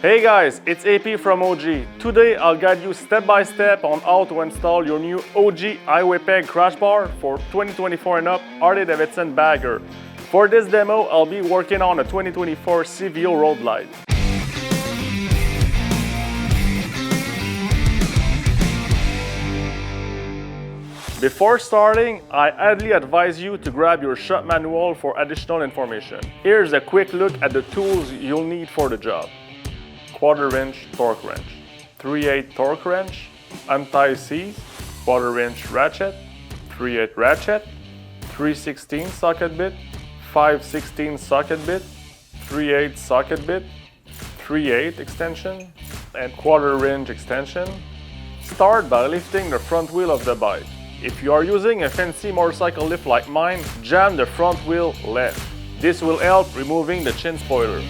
Hey guys, it's AP from OG. Today I'll guide you step by step on how to install your new OG highway peg crash bar for 2024 and up Harley-Davidson bagger. For this demo, I'll be working on a 2024 CVO Road Glide. Before starting, I highly advise you to grab your shop manual for additional information. Here's a quick look at the tools you'll need for the job. 1/4 inch torque wrench, 3/8 torque wrench, anti-seize, 1/4 inch ratchet, 3/8 ratchet, 3/16 socket bit, 5/16 socket bit, 3/8 socket bit, 3/8 extension, and 1/4 inch extension. Start by lifting the front wheel of the bike. If you are using a fancy motorcycle lift like mine, jam the front wheel left. This will help removing the chin spoiler.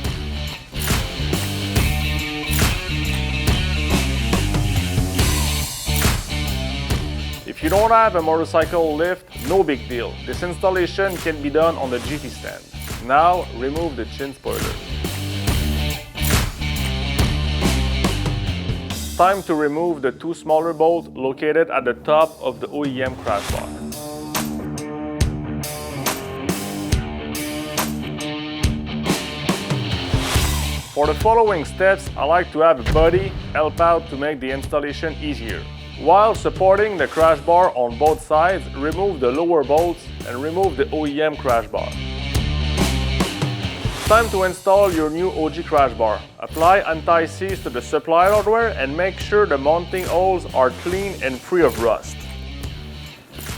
If you don't have a motorcycle lift, no big deal. This installation can be done on the GT stand. Now, remove the chin spoiler. Time to remove the two smaller bolts located at the top of the OEM Crash Bar. For the following steps, I like to have a buddy help out to make the installation easier. While supporting the crash bar on both sides, remove the lower bolts and remove the OEM crash bar. Time to install your new OG crash bar. Apply anti-seize to the supply hardware and make sure the mounting holes are clean and free of rust.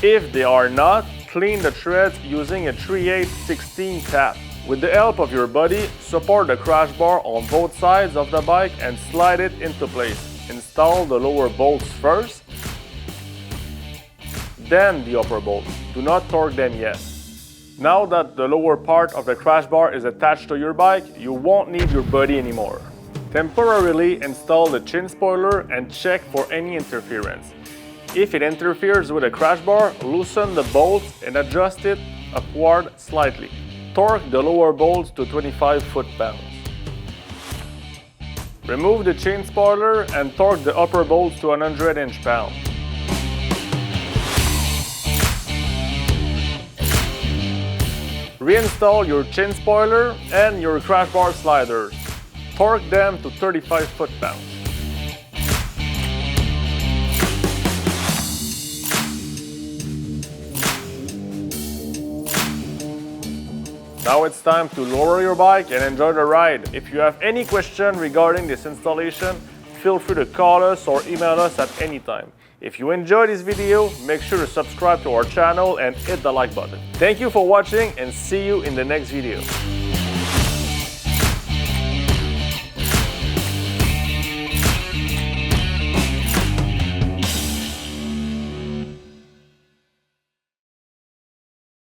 If they are not, clean the threads using a 3/8/16 tap. With the help of your buddy, support the crash bar on both sides of the bike and slide it into place. Install the lower bolts first, then the upper bolts. Do not torque them yet. Now that the lower part of the crash bar is attached to your bike, you won't need your buddy anymore. Temporarily install the chin spoiler and check for any interference. If it interferes with the crash bar, loosen the bolts and adjust it upward slightly. Torque the lower bolts to 25 foot-pounds. Remove the chain spoiler and torque the upper bolts to 100 inch-pounds. Reinstall your chain spoiler and your crash bar sliders. Torque them to 35 foot-pounds. Now it's time to lower your bike and enjoy the ride. If you have any question regarding this installation, feel free to call us or email us at any time. If you enjoyed this video, make sure to subscribe to our channel and hit the like button. Thank you for watching and see you in the next video.